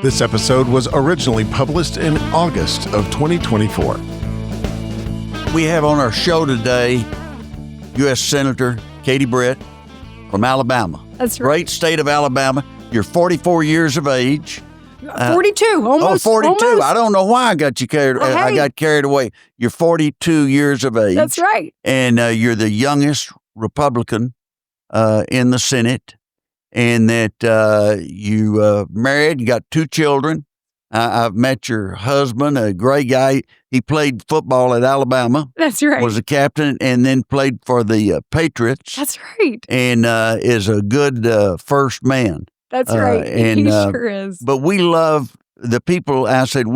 This episode was originally published in August of 2024. We have on our show today U.S. Senator Katie Britt from Alabama. That's right. Great state of Alabama. You're 44 years of age. 42, almost. 42. Almost. I don't know why I got you carried. Hey. I got carried away. You're 42 years of age. That's right. And you're the youngest Republican in the Senate. And that you married, you got 2 children. I've met your husband, a great guy. He played football at Alabama. That's right. Was a captain and then played for the Patriots. That's right. And is a good first man. That's right. And, he sure is. But we love the people, I said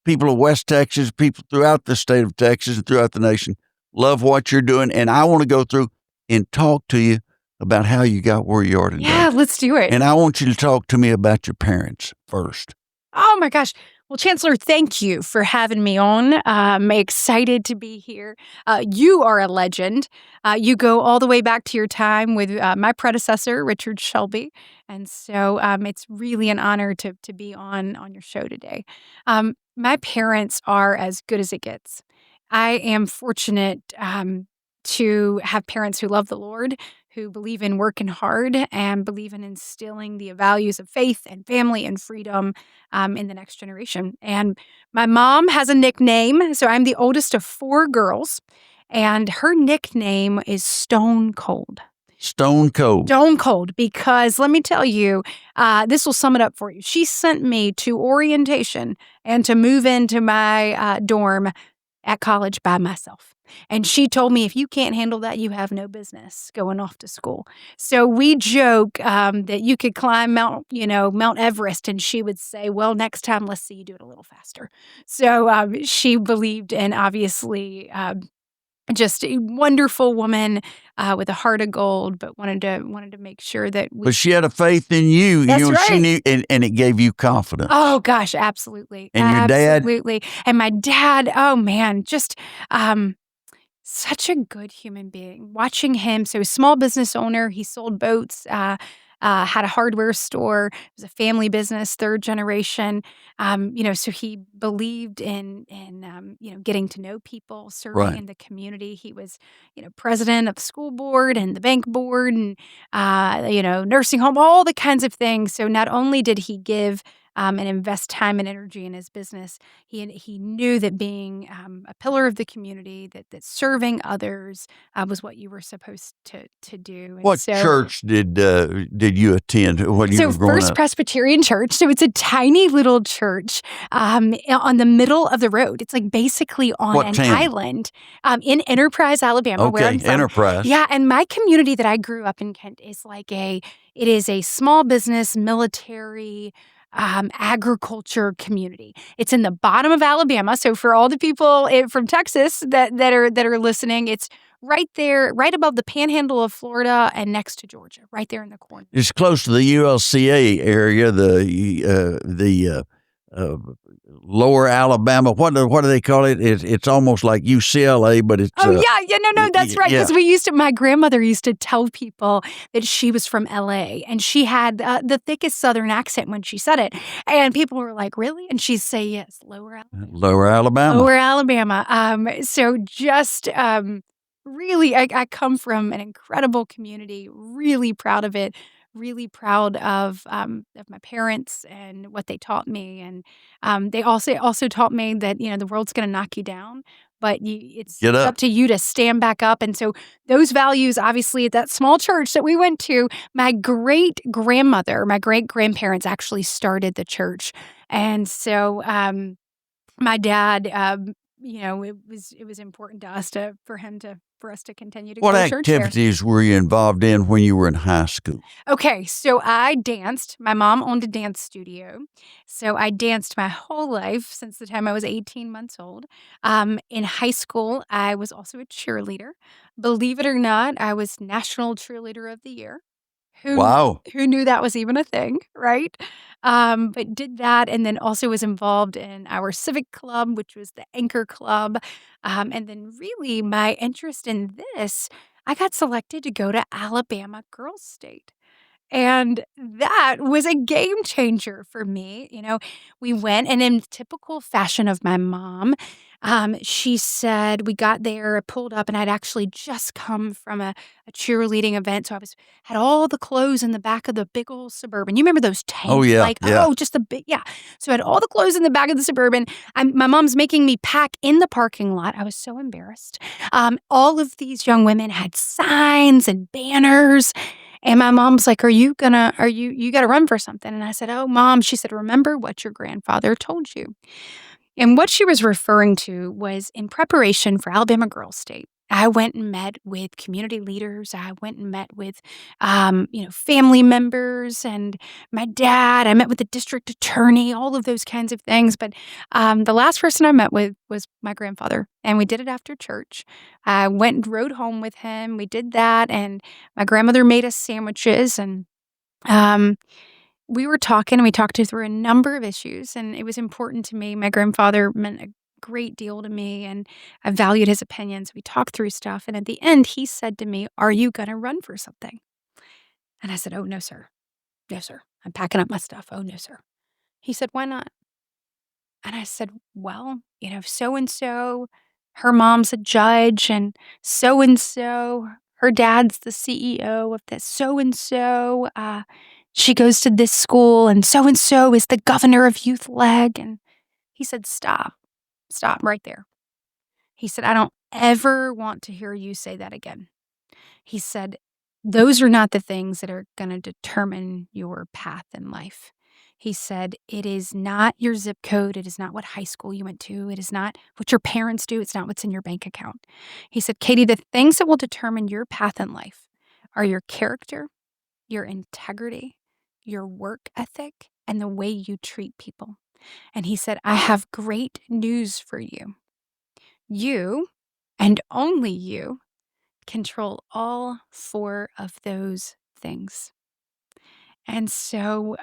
people of West Texas, people throughout the state of Texas and throughout the nation, love what you're doing. And I want to go through and talk to you about how you got where you are today. Yeah, let's do it. And I want you to talk to me about your parents first. Oh, my gosh. Well, Chancellor, thank you for having me on. I'm excited to be here. You are a legend. You go all the way back to your time with my predecessor, Richard Shelby. And so it's really an honor to be on your show today. My parents are as good as it gets. I am fortunate to have parents who love the Lord, who believe in working hard and believe in instilling the values of faith and family and freedom in the next generation. And my mom has a nickname. So I'm the oldest of 4 girls, and her nickname is Stone Cold. Stone Cold. Stone Cold, because let me tell you, this will sum it up for you. She sent me to orientation and to move into my dorm at college by myself. And she told me, if you can't handle that, you have no business going off to school. So we joke that you could climb Mount Everest, and she would say, well, next time, let's see you do it a little faster. So she believed in, obviously, just a wonderful woman with a heart of gold, but wanted to make sure that we. But she had a faith in you. That's right. She knew, and it gave you confidence. Oh gosh, absolutely. And your dad? Absolutely. And my dad, oh man, just such a good human being. Watching him, so small business owner, he sold boats, had a hardware store. It was a family business, 3rd generation. So he believed in getting to know people, serving Right. in the community. He was, president of the school board and the bank board and, nursing home, all the kinds of things. So not only did he give and invest time and energy in his business, he knew that being a pillar of the community, that serving others was what you were supposed to do. And What church did you attend when you were growing First up? Presbyterian Church. So it's a tiny little church on the middle of the road. It's like basically on What an town? island in Enterprise, Alabama, where I'm Okay, from. Enterprise. Yeah, and my community that I grew up in, Kent, is it is a small business, military, agriculture community. It's in the bottom of Alabama. So for all the people from Texas that are listening, it's right there, right above the panhandle of Florida and next to Georgia, right there in the corner. It's close to the ULCA area, the lower Alabama. What do they call it? It's almost like UCLA, but it's. No, that's right. yeah. Because my grandmother used to tell people that she was from LA, and she had the thickest Southern accent when she said it. And people were like, really? And she'd say, yes, Lower Alabama. Lower Alabama. Lower Alabama. So just really, I come from an incredible community, really proud of it. Really proud of my parents and what they taught me, and they also taught me that the world's going to knock you down, but it's up to you to stand back up. And so those values, obviously, at that small church that we went to, my great grandparents actually started the church, and so my dad. It was important to us for us to continue to go to church there. What activities were you involved in when you were in high school? Okay, so I danced. My mom owned a dance studio. So I danced my whole life since the time I was 18 months old. In high school, I was also a cheerleader. Believe it or not, I was National Cheerleader of the Year. Wow. Who knew that was even a thing, right? But did that, and then also was involved in our civic club, which was the Anchor Club. And then really my interest in this, I got selected to go to Alabama Girls State. And that was a game changer for me. We went, and in typical fashion of my mom, she said we got there, pulled up, and I'd actually just come from a cheerleading event. So had all the clothes in the back of the big old Suburban. You remember those tanks? Oh, yeah, yeah. Just the big, yeah. So I had all the clothes in the back of the Suburban. My mom's making me pack in the parking lot. I was so embarrassed. All of these young women had signs and banners. And my mom's like, you got to run for something. And I said, oh, Mom, she said, remember what your grandfather told you. And what she was referring to was in preparation for Alabama Girls State. I went and met with community leaders. I went and met with, family members and my dad. I met with the district attorney, all of those kinds of things. But the last person I met with was my grandfather, and we did it after church. I went and rode home with him. We did that, and my grandmother made us sandwiches, and we were talking, and we talked through a number of issues, and it was important to me. My grandfather meant a great deal to me, and I valued his opinions. We talked through stuff, and at the end, he said to me, "Are you going to run for something?" And I said, "Oh, no, sir. No, sir. I'm packing up my stuff. Oh, no, sir." He said, "Why not?" And I said, "Well, so-and-so, her mom's a judge, and so-and-so, her dad's the CEO of this, so-and-so, she goes to this school, and so is the governor of Youth Leg." And he said, Stop right there. He said, "I don't ever want to hear you say that again." He said, "Those are not the things that are going to determine your path in life." He said, "It is not your zip code. It is not what high school you went to. It is not what your parents do. It's not what's in your bank account." He said, "Katie, the things that will determine your path in life are your character, your integrity, your work ethic, and the way you treat people." And he said, "I have great news for you. You, and only you, control all 4 of those things." And so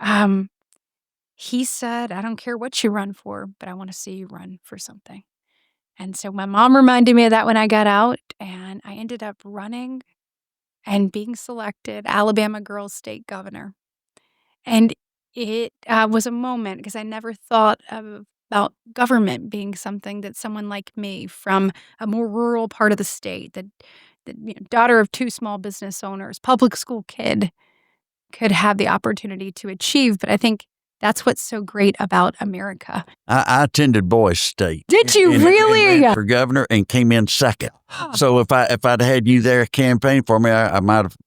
he said, "I don't care what you run for, but I want to see you run for something." And so my mom reminded me of that when I got out, and I ended up running and being selected Alabama Girls State Governor. And it was a moment because I never thought about government being something that someone like me from a more rural part of the state, that daughter of 2 small business owners, public school kid, could have the opportunity to achieve. But I think that's what's so great about America. I attended Boys State. Did you and really? ran for governor and came in second. So if I'd had you there campaign for me, I might have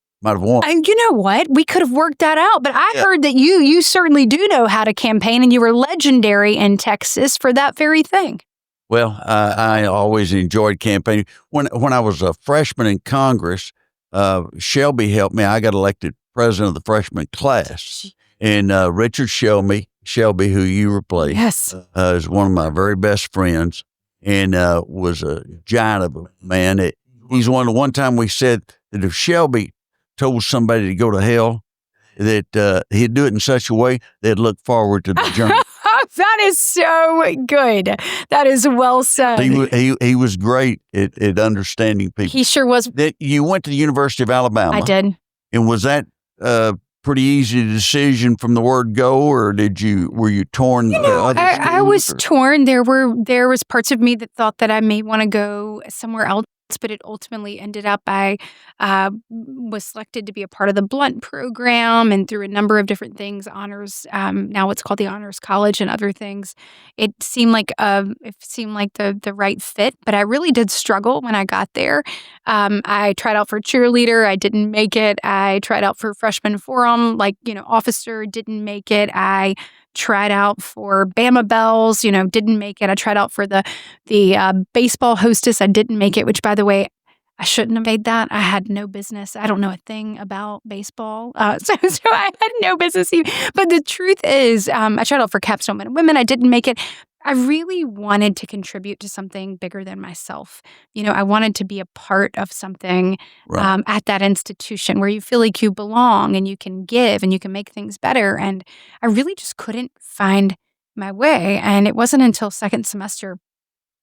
won. And you know what? We could have worked that out. But I heard that you certainly do know how to campaign, and you were legendary in Texas for that very thing. Well, I always enjoyed campaigning. When I was a freshman in Congress, Shelby helped me. I got elected president of the freshman class. And Richard Shelby, who you replaced, Yes, is one of my very best friends, and was a giant of a man. He's one time we said that if Shelby told somebody to go to hell, that he'd do it in such a way they'd look forward to the journey. That is so good. That is well said. He was great at understanding people. He sure was. You went to the University of Alabama. I did. And was that pretty easy decision from the word go, or were you torn? I was torn. There was parts of me that thought that I may want to go somewhere else, but it ultimately ended up I was selected to be a part of the Blunt program, and through a number of different things, honors, now it's called the Honors College, and other things. It seemed like the right fit, but I really did struggle when I got there. I tried out for cheerleader. I didn't make it. I tried out for freshman forum, officer, didn't make it. I tried out for Bama Bells, didn't make it. I tried out for the baseball hostess. I didn't make it, which, by the way, I shouldn't have made that. I had no business. I don't know a thing about baseball. So I had no business. But the truth is, I tried out for Capstone Men and Women. I didn't make it. I really wanted to contribute to something bigger than myself. I wanted to be a part of something at that institution where you feel like you belong and you can give and you can make things better. And I really just couldn't find my way. And it wasn't until second semester,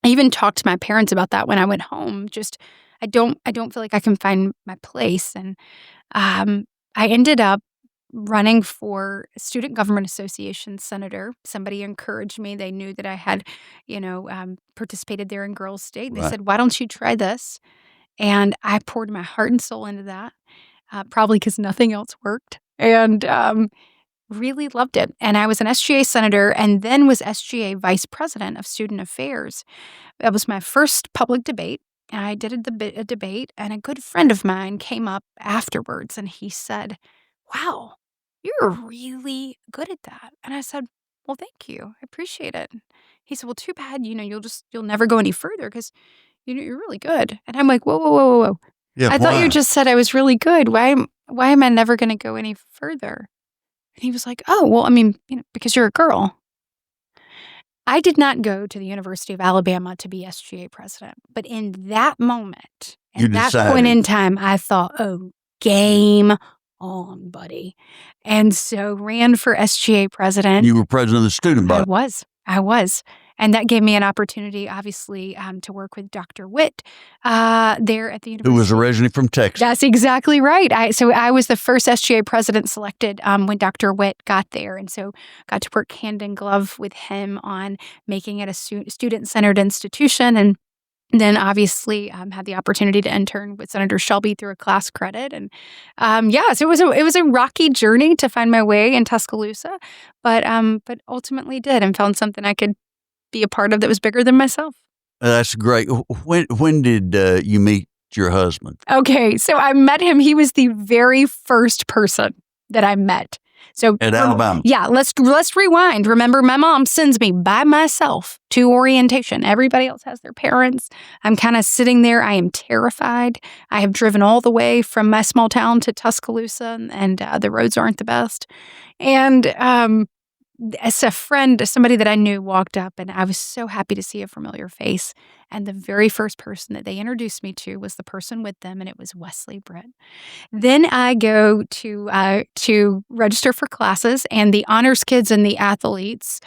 I even talked to my parents about that when I went home. Just, I don't feel like I can find my place. And I ended up running for Student Government Association senator. Somebody encouraged me. They knew that I had, participated there in Girls State. They Right. said, "Why don't you try this?" And I poured my heart and soul into that, probably because nothing else worked, and really loved it. And I was an SGA senator and then was SGA Vice President of Student Affairs. That was my first public debate. I did a debate, and a good friend of mine came up afterwards, and he said, "Wow, you're really good at that." And I said, "Well, thank you. I appreciate it." He said, "Well, too bad, you'll never go any further because, you're really good." And I'm like, "Whoa, whoa, whoa, whoa, whoa. Yeah, I thought why? you just said I was really good. Why am I never going to go any further?" And he was like, "Oh, well, I mean, because you're a girl." I did not go to the University of Alabama to be SGA president, but in that moment, You at that point decided. in time, I thought, "Oh, game on, buddy." And so ran for SGA president. You were president of the student body. I was. And that gave me an opportunity, obviously, to work with Dr. Witt there at the university. Who was originally from Texas. That's exactly right. So I was the first SGA president selected when Dr. Witt got there. And so got to work hand in glove with him on making it a student-centered institution. And then obviously had the opportunity to intern with Senator Shelby through a class credit. And so it was a rocky journey to find my way in Tuscaloosa, but ultimately did and found something I could be a part of that was bigger than myself. That's great. When did you meet your husband? Okay, so I met him. He was the very first person that I met. So At Alabama. Yeah, let's rewind. Remember, my mom sends me by myself to orientation. Everybody else has their parents. I'm kind of sitting there. I am terrified. I have driven all the way from my small town to Tuscaloosa, and the roads aren't the best. And as a friend, somebody that I knew walked up, and I was so happy to see a familiar face. And the very first person that they introduced me to was the person with them, and it was Wesley Britt. Then I go to register for classes, and the honors kids and the athletes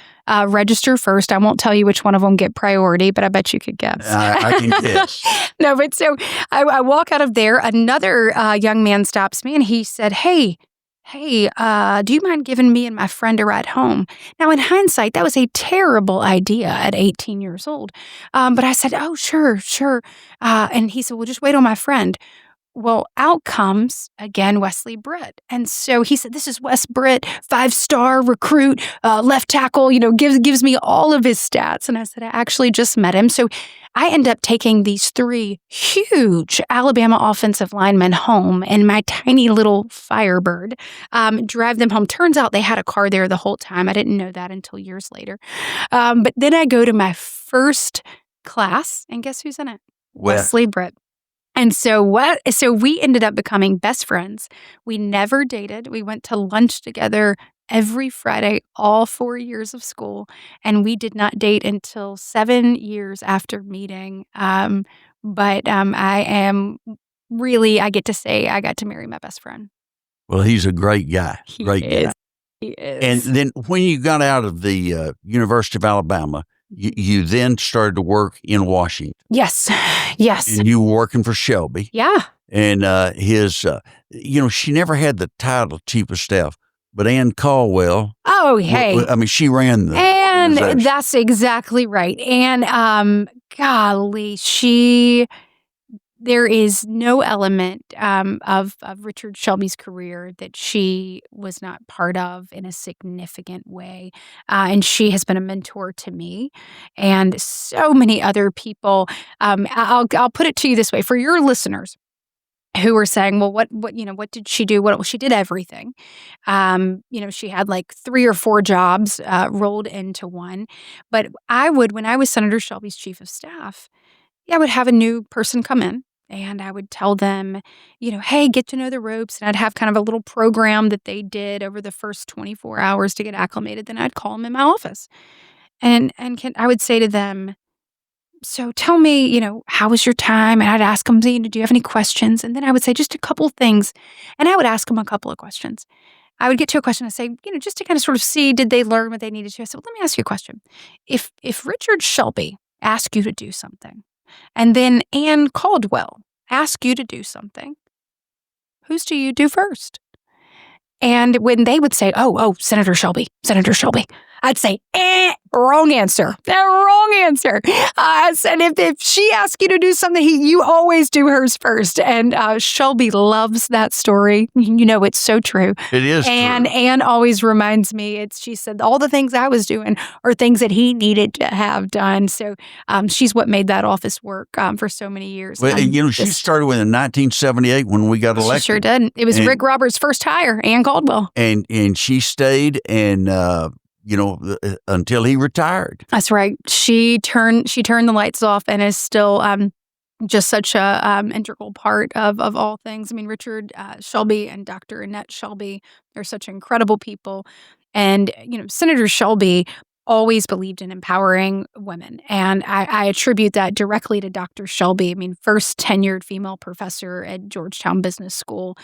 register first. I won't tell you which one of them get priority, but I bet you could guess. I can guess. No, but so I walk out of there. Another young man stops me, and he said, Hey, do you mind giving me and my friend a ride home? Now, in hindsight, that was a terrible idea at 18 years old. But I said, "Oh, sure. And he said, "Well, just wait on my friend." Well, out comes, again, Wesley Britt. And so he said, "This is Wes Britt, 5-star recruit, left tackle," gives me all of his stats. And I said, "I actually just met him." So I end up taking these 3 huge Alabama offensive linemen home in my tiny little Firebird, drive them home. Turns out they had a car there the whole time. I didn't know that until years later. But then I go to my first class, and guess who's in it? Wesley Britt. And so we ended up becoming best friends. We never dated. We went to lunch together every Friday, all 4 years of school, and we did not date until 7 years after meeting. But I get to say I got to marry my best friend. Well, he's a great guy. Guy. He is. And then when you got out of the University of Alabama, you then started to work in Washington. Yes. And you were working for Shelby. Yeah. And she never had the title chief of staff, but Ann Caldwell. Oh, hey. She ran the And organization. that's exactly right. And golly, there is no element of Richard Shelby's career that she was not part of in a significant way. And she has been a mentor to me and so many other people. I'll put it to you this way for your listeners who are saying, well, what did she do? Well, she did everything. She had like 3 or 4 jobs rolled into one. But when I was Senator Shelby's chief of staff, I would have a new person come in and I would tell them, hey, get to know the ropes. And I'd have kind of a little program that they did over the first 24 hours to get acclimated. Then I'd call them in my office. And I would say to them, so tell me, how was your time? And I'd ask them, do you have any questions? And then I would say just a couple things. And I would ask them a couple of questions. I would get to a question and say, just to kind of sort of see, did they learn what they needed to? I said, well, let me ask you a question. If Richard Shelby asked you to do something, and then Ann Caldwell asked you to do something, whose do you do first? And when they would say, oh, Senator Shelby, I'd say, wrong answer. Wrong answer. I said, if she asks you to do something, you always do hers first. And Shelby loves that story. It's so true. It is true. And Anne always reminds me, she said, all the things I was doing are things that he needed to have done. So she's what made that office work for so many years. Well, she started with in 1978 when we got elected. She sure did. It was Rick Roberts' first hire, Ann Caldwell. And she stayed and until he retired. That's right. She turned the lights off and is still just such a integral part of all things. I mean, Richard Shelby and Dr. Annette Shelby, they're such incredible people. And, Senator Shelby always believed in empowering women. And I attribute that directly to Dr. Shelby. I mean, first tenured female professor at Georgetown Business School.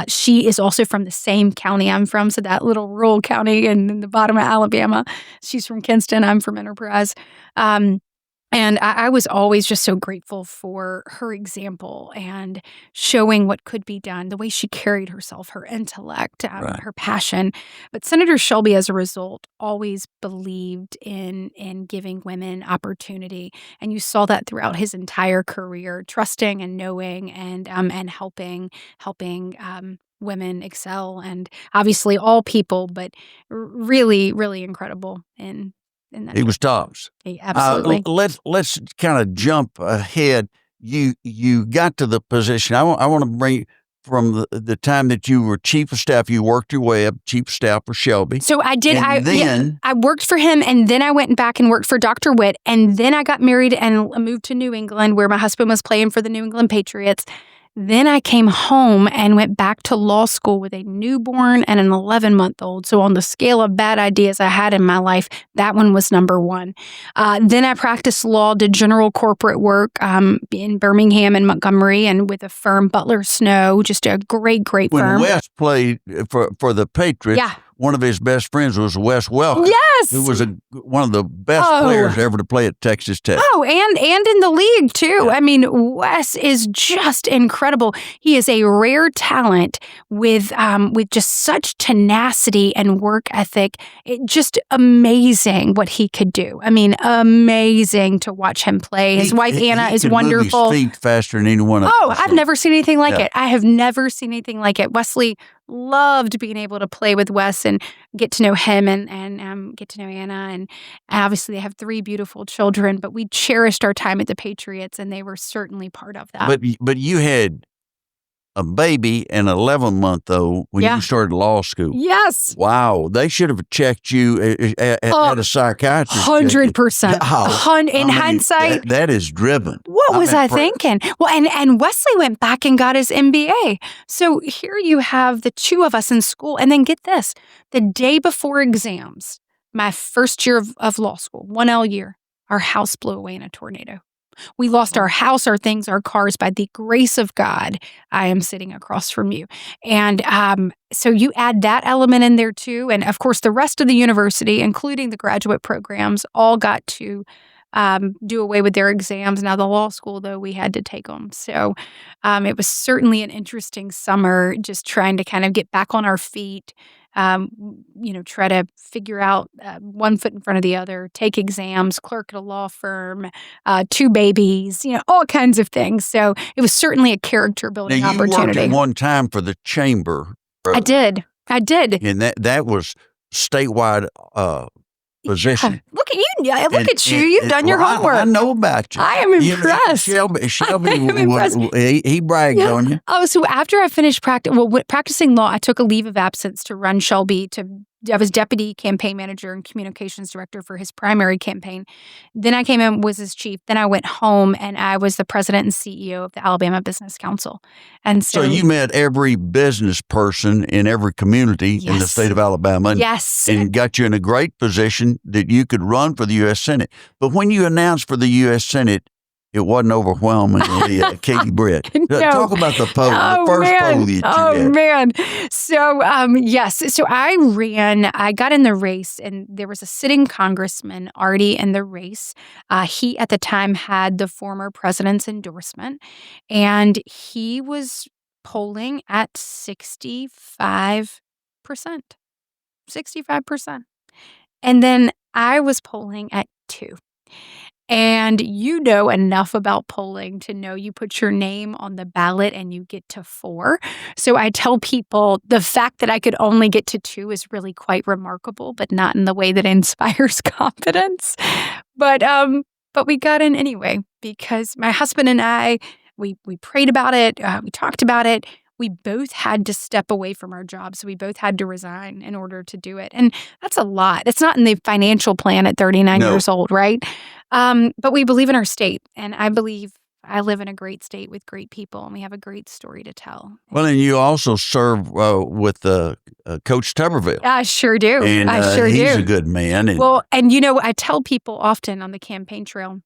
She is also from the same county I'm from, so that little rural county in the bottom of Alabama. She's from Kinston. I'm from Enterprise. And I was always just so grateful for her example and showing what could be done, the way she carried herself, her intellect, Right. her passion. But Senator Shelby, as a result, always believed in giving women opportunity. And you saw that throughout his entire career, trusting and knowing and helping women excel. And obviously all people, but really, really incredible in that. He was tops. Absolutely. Let's kind of jump ahead. You got to the position. I want to bring from the time that you were chief of staff. You worked your way up, chief of staff for Shelby. So I did. And I worked for him, and then I went back and worked for Dr. Witt, and then I got married and moved to New England, where my husband was playing for the New England Patriots. Then I came home and went back to law school with a newborn and an 11-month-old. So on the scale of bad ideas I had in my life, that one was number one. Then I practiced law, did general corporate work in Birmingham and Montgomery, and with a firm, Butler Snow, just a great when firm. Wes played for the Patriots, Yeah. one of his best friends was Wes Welker. Yes. Who was one of the best players ever to play at Texas Tech. Oh, and in the league, too. I mean, Wes is just incredible. He is a rare talent with just such tenacity and work ethic. Just amazing what he could do. I mean, amazing to watch him play. His wife, Anna, is wonderful. Move his feet faster than anyone else. Oh, I've never seen anything like it. I have never seen anything like it. Wesley loved being able to play with Wes and get to know him and get to know Anna. And obviously they have 3 beautiful children, but we cherished our time at the Patriots, and they were certainly part of that. But you had a baby and an 11-month-old when you started law school. Yes. Wow. They should have checked you at a psychiatrist. 100%. In hindsight. That is driven. What was I thinking? Well, and Wesley went back and got his MBA. So here you have the 2 of us in school. And then get this, the day before exams, my first year of law school, 1L year, our house blew away in a tornado. We lost our house, our things, our cars. By the grace of God, I am sitting across from you. And so you add that element in there too. And of course, the rest of the university, including the graduate programs, all got to do away with their exams. Now, the law school, though, we had to take them. So it was certainly an interesting summer, just trying to kind of get back on our feet. Try to figure out one foot in front of the other, take exams, clerk at a law firm, 2 babies, all kinds of things. So it was certainly a character building opportunity. You worked at one time for the chamber. I did. And that was statewide position. Yeah. Look at you. Look at you. You've done your homework. I know about you. I am impressed. Shelby impressed. He bragged on you. Oh, so after I finished practicing law, I took a leave of absence to run Shelby. I was deputy campaign manager and communications director for his primary campaign. Then I came in, was his chief. Then I went home and I was the president and CEO of the Alabama Business Council. And so you met every business person in every community in the state of Alabama. And got you in a great position that you could run for the U.S. Senate. But when you announced for the U.S. Senate, it wasn't overwhelmingly Katie Britt. No. Talk about the poll, the first poll that you had. Oh, man. So, yes. So I got in the race, and there was a sitting congressman already in the race. He, at the time, had the former president's endorsement, and he was polling at 65%. 65%. And then I was polling at 2. And you know enough about polling to know you put your name on the ballot and you get to 4. So I tell people the fact that I could only get to 2 is really quite remarkable, but not in the way that inspires confidence. But we got in anyway because my husband and I, we prayed about it. We talked about it. We both had to step away from our jobs. We both had to resign in order to do it. And that's a lot. It's not in the financial plan at 39 No. years old, right? But we believe in our state. And I believe I live in a great state with great people, and we have a great story to tell. Well, and you also serve with Coach Tuberville. I sure do. And I sure he's do. a good man. And Well, and I tell people often on the campaign trail,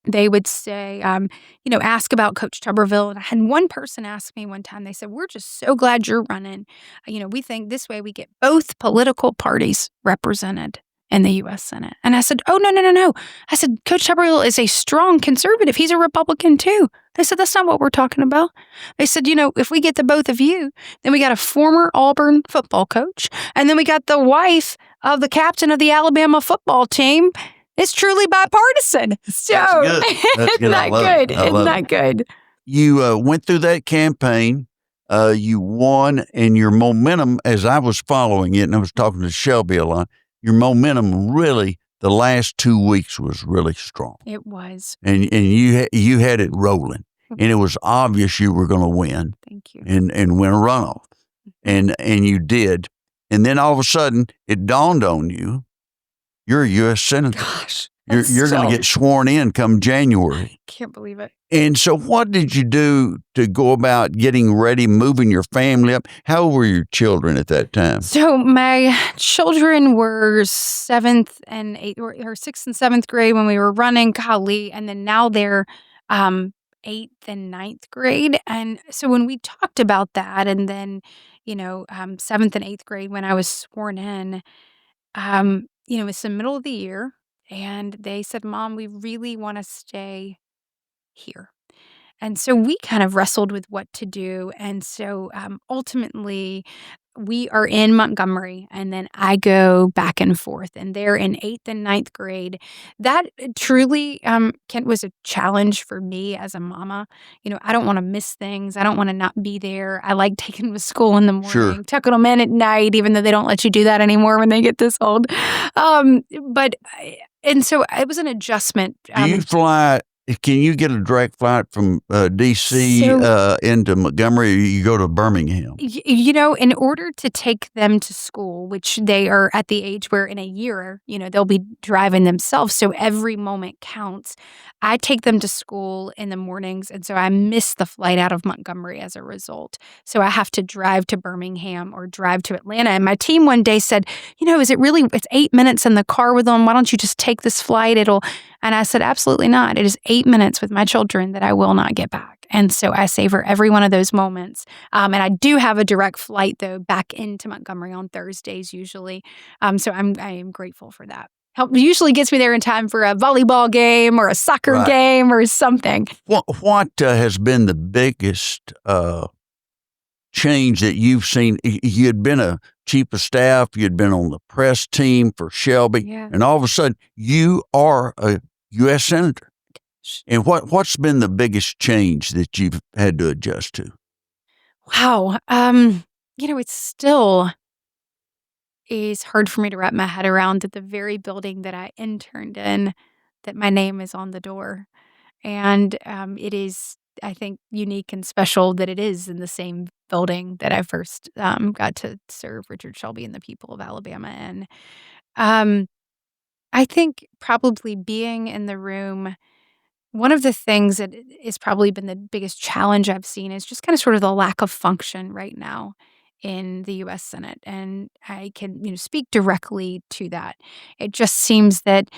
they would say, ask about Coach Tuberville. And I had one person ask me one time, they said, we're just so glad you're running. We think this way we get both political parties represented in the U.S. Senate. And I said, oh, no. I said, Coach Tuberville is a strong conservative. He's a Republican too. They said, that's not what we're talking about. They said, if we get the both of you, then we got a former Auburn football coach. And then we got the wife of the captain of the Alabama football team. It's truly bipartisan. So That's good. That's good. Isn't I that love it. good? I Isn't love that it. good? You went through that campaign. You won, and your momentum, as I was following it, and I was talking to Shelby a lot, your momentum really, the last 2 weeks was really strong. It was. And you had it rolling. And it was obvious you were going to win Thank you. and win a runoff. And you did. And then all of a sudden, it dawned on you, you're a U.S. Senator. Gosh. You're going to get sworn in come January. Can't believe it. And so what did you do to go about getting ready, moving your family up? How old were your children at that time? So my children were 7th and 8th, or 6th and 7th grade when we were running, golly, and then now they're 8th and 9th grade. And so when we talked about that, and then 7th and 8th grade when I was sworn in, it's the middle of the year, and they said, Mom, we really want to stay here. And so we kind of wrestled with what to do. And so ultimately, we are in Montgomery, and then I go back and forth, and they're in 8th and 9th grade. That truly, Kent, was a challenge for me as a mama. I don't want to miss things. I don't want to not be there. I like taking them to school in the morning, Sure. tucking them in at night, even though they don't let you do that anymore when they get this old. And so it was an adjustment. Do you fly? Can you get a direct flight from D.C. Into Montgomery, or you go to Birmingham? In order to take them to school, which they are at the age where in a year, they'll be driving themselves. So every moment counts. I take them to school in the mornings. And so I miss the flight out of Montgomery as a result. So I have to drive to Birmingham or drive to Atlanta. And my team one day said, it's 8 minutes in the car with them. Why don't you just take this flight? And I said, absolutely not. It is 8 minutes with my children that I will not get back. And so I savor every one of those moments. And I do have a direct flight, though, back into Montgomery on Thursdays usually. So I am grateful for that. Usually gets me there in time for a volleyball game or a soccer game or something. What has been the biggest change that you've seen? You had been a chief of staff, you'd been on the press team for Shelby, and all of a sudden you are a U.S. Senator. And what's been the biggest change that you've had to adjust to? Wow. It's still is hard for me to wrap my head around that the very building that I interned in, that my name is on the door. And it is, I think, unique and special that it is in the same building that I first got to serve Richard Shelby and the people of Alabama in. I think probably being in the room, one of the things that has probably been the biggest challenge I've seen is just kind of sort of the lack of function right now in the U.S. Senate. And I can speak directly to that. It just seems that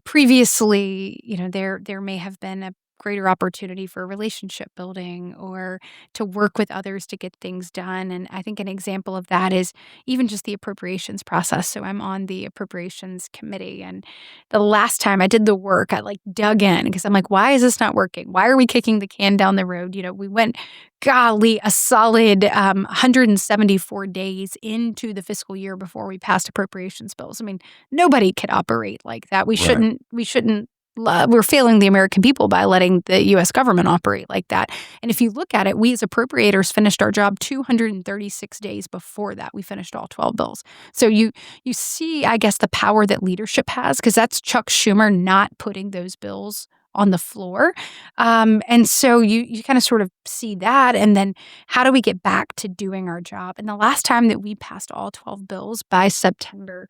previously, there may have been greater opportunity for relationship building or to work with others to get things done. And I think an example of that is even just the appropriations process. So I'm on the appropriations committee. And the last time I did the work, I dug in because I'm like, why is this not working? Why are we kicking the can down the road? We went, golly, a solid 174 days into the fiscal year before we passed appropriations bills. I mean, nobody could operate like that. We shouldn't we're failing the American people by letting the U.S. government operate like that. And if you look at it, we as appropriators finished our job 236 days before that. We finished all 12 bills. So you see, I guess, the power that leadership has, because that's Chuck Schumer not putting those bills on the floor. And so you kind of sort of see that. And then how do we get back to doing our job? And the last time that we passed all 12 bills by September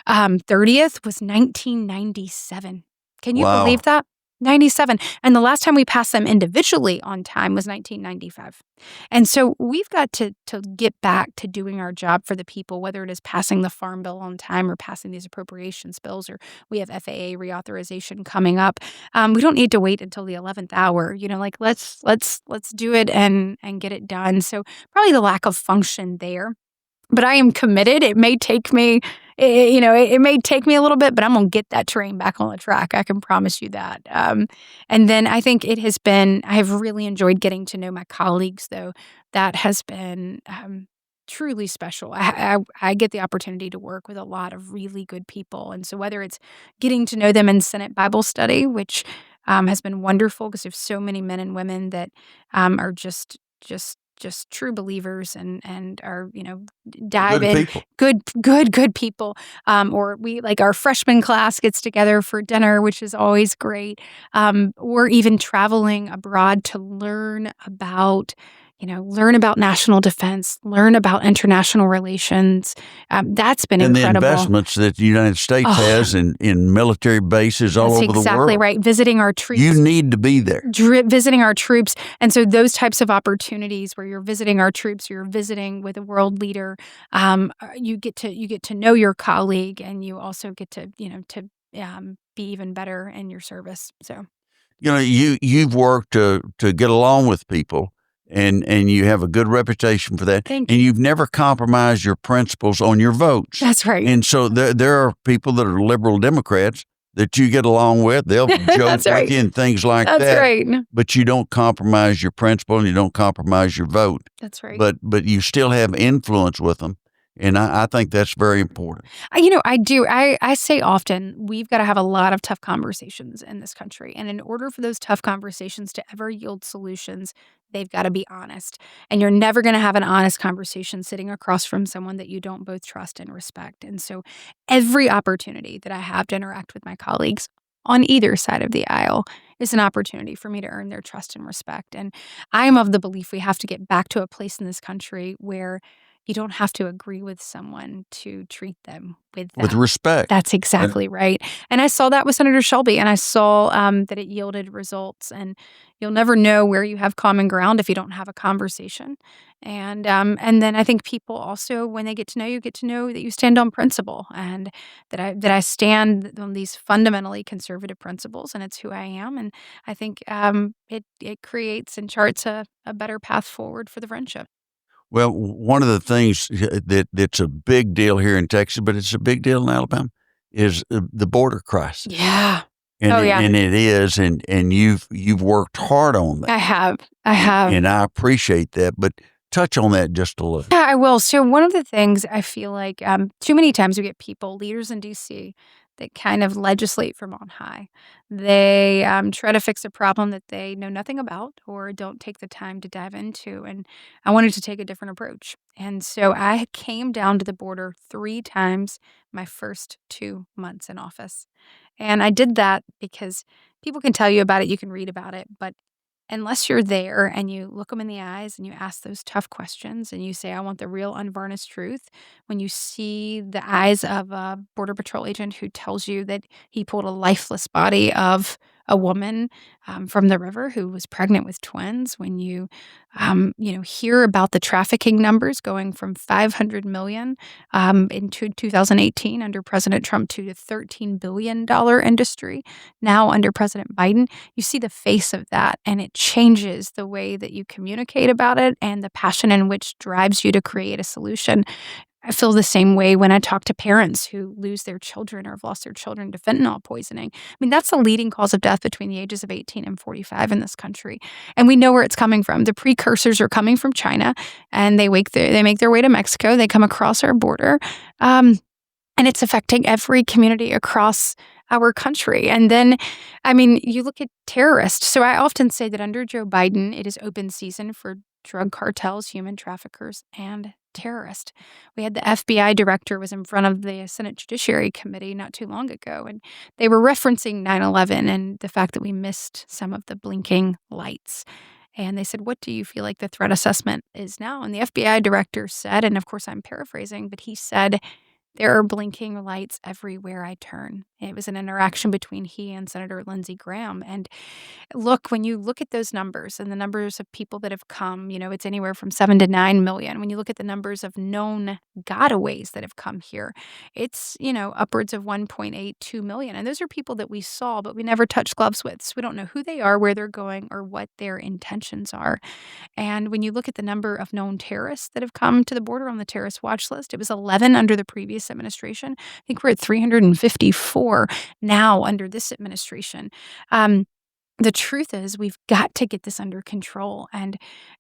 30th was 1997. Can you believe that? 97. And the last time we passed them individually on time was 1995. And so we've got to get back to doing our job for the people, whether it is passing the Farm Bill on time or passing these appropriations bills, or we have FAA reauthorization coming up. We don't need to wait until the 11th hour. Let's do it and get it done. So probably the lack of function there. But I am committed. It may take me, it may take me a little bit, but I'm going to get that train back on the track. I can promise you that. And then I think I have really enjoyed getting to know my colleagues, though. That has been truly special. I get the opportunity to work with a lot of really good people. And so whether it's getting to know them in Senate Bible study, which has been wonderful because there's so many men and women that are just true believers and are, dive in. Good people. Or we our freshman class gets together for dinner, which is always great. Or even traveling abroad to learn about national defense, learn about international relations. That's been incredible. And the investments that the United States has in military bases all over the world. That's exactly right. Visiting our troops. You need to be there. Visiting our troops. And so those types of opportunities where you're visiting our troops, you're visiting with a world leader, you get to know your colleague, and you also get to, be even better in your service. So, you've worked to get along with people. And you have a good reputation for that. Thank you. And you've never compromised your principles on your votes. That's right. And so there are people that are liberal Democrats that you get along with. They'll joke with you and things like that. That's right. But you don't compromise your principle and you don't compromise your vote. That's right. But you still have influence with them. And I think that's very important. I do. I say often, we've got to have a lot of tough conversations in this country. And in order for those tough conversations to ever yield solutions, they've got to be honest. And you're never going to have an honest conversation sitting across from someone that you don't both trust and respect. And so every opportunity that I have to interact with my colleagues on either side of the aisle is an opportunity for me to earn their trust and respect. And I am of the belief we have to get back to a place in this country where you don't have to agree with someone to treat them with respect. That's exactly right. And I saw that with Senator Shelby, and I saw that it yielded results. And you'll never know where you have common ground if you don't have a conversation. And then I think people also, when they get to know that you stand on principle, and that I stand on these fundamentally conservative principles, and it's who I am. And I think it creates and charts a better path forward for the friendship. Well, one of the things that's a big deal here in Texas, but it's a big deal in Alabama, is the border crisis. Yeah. And it is, and you've worked hard on that. I have. And I appreciate that, but touch on that just a little. Yeah, I will. So one of the things I feel like too many times we get leaders in D.C. that kind of legislate from on high. They try to fix a problem that they know nothing about or don't take the time to dive into. And I wanted to take a different approach. And so I came down to the border 3 times my first 2 months in office. And I did that because people can tell you about it, you can read about it, but unless you're there and you look them in the eyes and you ask those tough questions and you say, I want the real unvarnished truth, when you see the eyes of a Border Patrol agent who tells you that he pulled a lifeless body of a woman from the river who was pregnant with twins, when you hear about the trafficking numbers going from 500 million in 2018 under President Trump to the $13 billion industry now under President Biden, you see the face of that, and it changes the way that you communicate about it and the passion in which drives you to create a solution. I feel the same way when I talk to parents who lose their children or have lost their children to fentanyl poisoning. I mean, that's the leading cause of death between the ages of 18 and 45 in this country. And we know where it's coming from. The precursors are coming from China, and they make their way to Mexico. They come across our border. And it's affecting every community across our country. And then, I mean, you look at terrorists. So I often say that under Joe Biden, it is open season for drug cartels, human traffickers, and terrorists. We had the FBI director was in front of the Senate Judiciary Committee not too long ago, and they were referencing 9/11 and the fact that we missed some of the blinking lights. And they said, what do you feel like the threat assessment is now? And the FBI director said, and of course I'm paraphrasing, but he said, there are blinking lights everywhere I turn. It was an interaction between he and Senator Lindsey Graham. And look, when you look at those numbers and the numbers of people that have come, it's anywhere from 7 to 9 million. When you look at the numbers of known gotaways that have come here, it's, upwards of 1.82 million. And those are people that we saw, but we never touched gloves with. So we don't know who they are, where they're going, or what their intentions are. And when you look at the number of known terrorists that have come to the border on the terrorist watch list, it was 11 under the previous administration. I think we're at 354 now under this administration. The truth is we've got to get this under control. And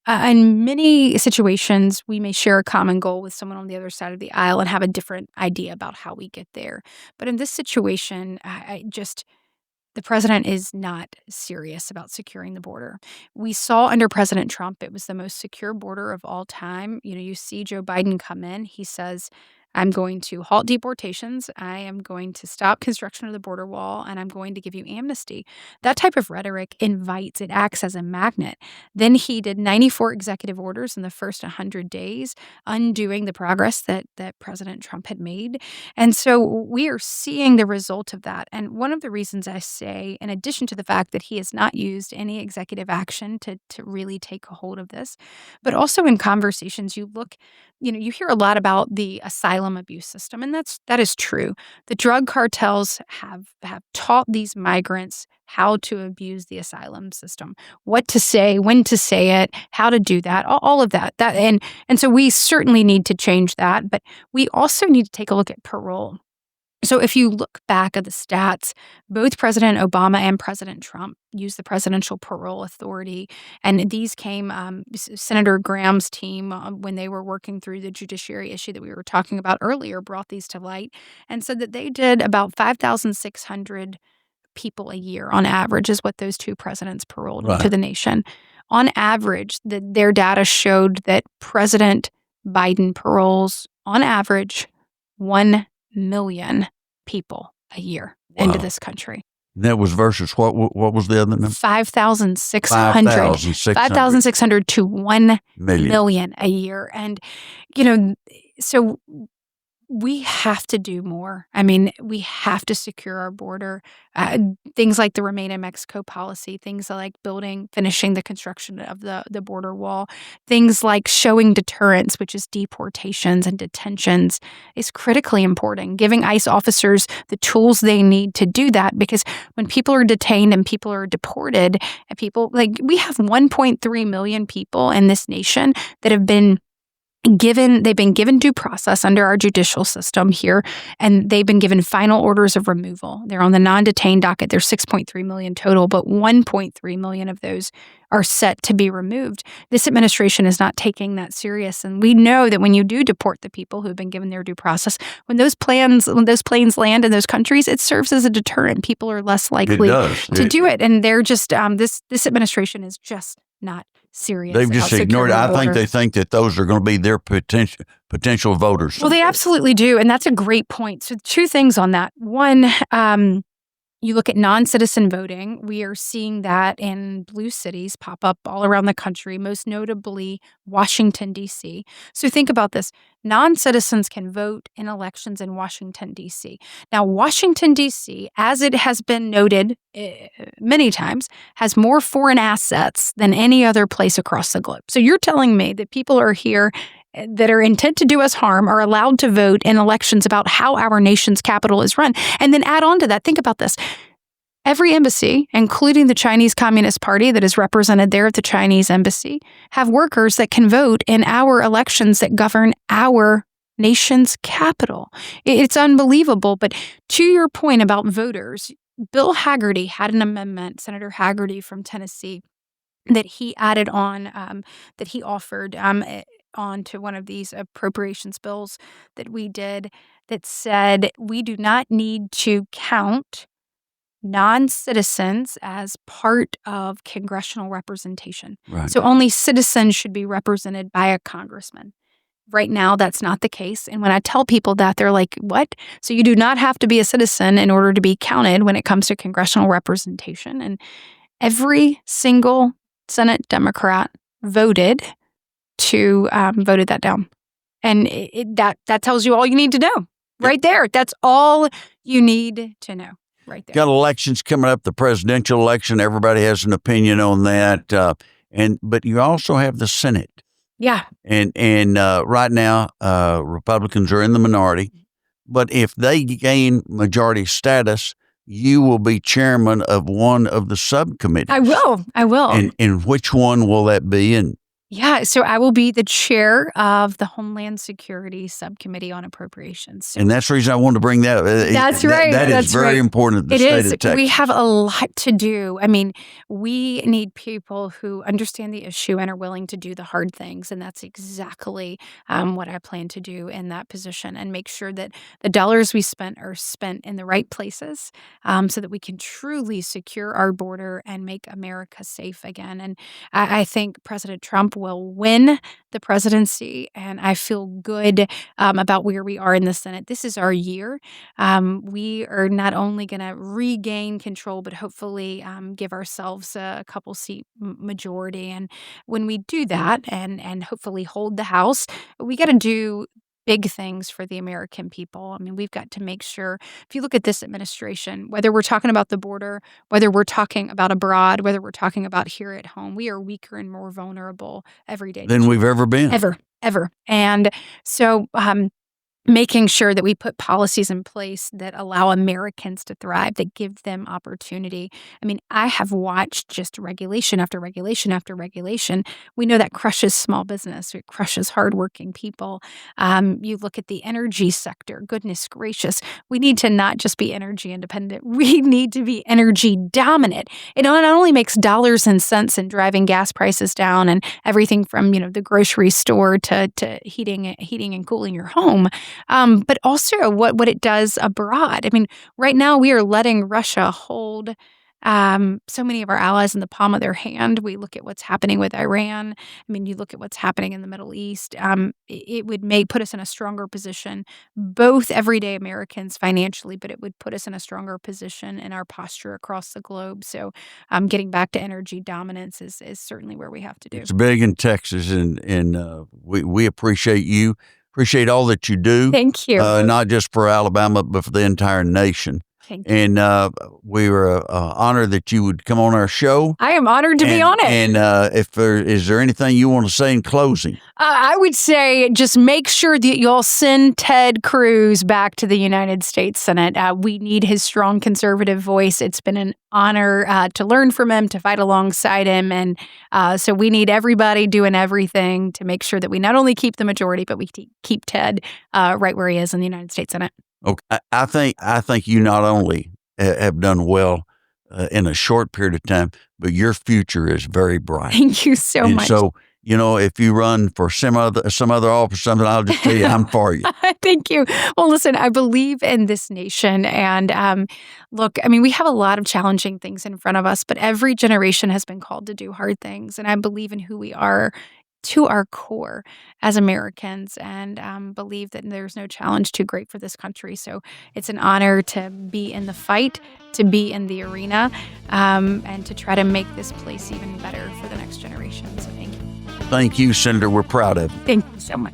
in many situations, we may share a common goal with someone on the other side of the aisle and have a different idea about how we get there. But in this situation, the president is not serious about securing the border. We saw under President Trump, it was the most secure border of all time. You see Joe Biden come in. He says, I'm going to halt deportations. I am going to stop construction of the border wall, and I'm going to give you amnesty. That type of rhetoric it acts as a magnet. Then he did 94 executive orders in the first 100 days, undoing the progress that President Trump had made. And so we are seeing the result of that. And one of the reasons I say, in addition to the fact that he has not used any executive action to really take a hold of this, but also in conversations, you hear a lot about the asylum abuse system, and that is true. The drug cartels have taught these migrants how to abuse the asylum system, what to say, when to say it, how to do that, all of that. And so we certainly need to change that, but we also need to take a look at parole. So if you look back at the stats, both President Obama and President Trump used the presidential parole authority. And these came, Senator Graham's team, when they were working through the judiciary issue that we were talking about earlier, brought these to light and said that they did about 5,600 people a year on average is what those two presidents paroled to the nation. On average, their data showed that President Biden paroles, on average, 1 million people a year into this country. That was versus what was the other number? 5,600. 5,600 to 1 million a year. And, so we have to do more. I mean, we have to secure our border. Things like the Remain in Mexico policy, things like finishing the construction of the border wall, things like showing deterrence, which is deportations and detentions, is critically important. Giving ICE officers the tools they need to do that, because when people are detained and people are deported, and we have 1.3 million people in this nation that have been they've been given due process under our judicial system here, and they've been given final orders of removal. They're on the non-detained docket. There's 6.3 million total, but 1.3 million of those are set to be removed. This administration is not taking that serious, and we know that when you do deport the people who have been given their due process, when those planes land in those countries, it serves as a deterrent. People are less likely to do it, and they're just this administration is just not serious. They've just ignored it. I think they think that those are going to be their potential voters. Well, they absolutely do. And that's a great point. So 2 things on that. One, You look at non-citizen voting, we are seeing that in blue cities pop up all around the country, most notably Washington, D.C. So think about this. Non-citizens can vote in elections in Washington, D.C. Now, Washington, D.C., as it has been noted many times, has more foreign assets than any other place across the globe. So you're telling me that people are here that are intent to do us harm are allowed to vote in elections about how our nation's capital is run. And then add on to that, think about this. Every embassy, including the Chinese Communist Party that is represented there at the Chinese embassy, have workers that can vote in our elections that govern our nation's capital. It's unbelievable. But to your point about voters, Bill Hagerty had an amendment, Senator Hagerty from Tennessee, that he added on, that he offered onto one of these appropriations bills that we did that said we do not need to count non-citizens as part of congressional representation. Right. So only citizens should be represented by a congressman. Right now, that's not the case. And when I tell people that, they're like, what? So you do not have to be a citizen in order to be counted when it comes to congressional representation. And every single Senate Democrat voted that down. And that tells you all you need to know right there. That's all you need to know right there. Got elections coming up, the presidential election. Everybody has an opinion on that. But you also have the Senate. Yeah. And right now, Republicans are in the minority. But if they gain majority status, you will be chairman of one of the subcommittees. I will. And which one will that be? Yeah, so I will be the chair of the Homeland Security Subcommittee on Appropriations. So and that's the reason I wanted to bring that. That's right. That is very important in the state of Texas. We have a lot to do. I mean, we need people who understand the issue and are willing to do the hard things. And that's exactly what I plan to do in that position and make sure that the dollars we spent are spent in the right places so that we can truly secure our border and make America safe again. And I think President Trump will win the presidency, and I feel good about where we are in the Senate. This is our year. We are not only going to regain control, but hopefully give ourselves a couple seat majority. And when we do that and hopefully hold the House, we got to do big things for the American people. I mean, we've got to make sure, if you look at this administration, whether we're talking about the border, whether we're talking about abroad, whether we're talking about here at home, we are weaker and more vulnerable every day. Than we've ever been. Ever. And so making sure that we put policies in place that allow Americans to thrive, that give them opportunity. I mean, I have watched just regulation after regulation after regulation. We know that crushes small business. It crushes hardworking people. You look at the energy sector. Goodness gracious. We need to not just be energy independent. We need to be energy dominant. It not only makes dollars and cents in driving gas prices down and everything from, the grocery store to heating and cooling your home, but also what it does abroad. I mean, right now we are letting Russia hold so many of our allies in the palm of their hand. We look at what's happening with Iran. I mean, you look at what's happening in the Middle East. It would put us in a stronger position, both everyday Americans financially, but it would put us in a stronger position in our posture across the globe. So getting back to energy dominance is certainly where we have to do. It's big in Texas, and we appreciate you. Appreciate all that you do. Thank you. Not just for Alabama, but for the entire nation. Thank you. And we were honored that you would come on our show. I am honored to be on it. And is there anything you want to say in closing? I would say just make sure that you'll send Ted Cruz back to the United States Senate. We need his strong conservative voice. It's been an honor to learn from him, to fight alongside him. And so we need everybody doing everything to make sure that we not only keep the majority, but we keep Ted right where he is in the United States Senate. Okay, I think you not only have done well in a short period of time, but your future is very bright. Thank you so much. So, if you run for some other office, something, I'll just tell you, I'm for you. Thank you. Well, listen, I believe in this nation. And look, I mean, we have a lot of challenging things in front of us, but every generation has been called to do hard things. And I believe in who we are to our core as Americans, and believe that there's no challenge too great for this country. So it's an honor to be in the fight to be in the arena and to try to make this place even better for the next generation. So thank you. Thank you, Senator. We're proud of you. Thank you so much.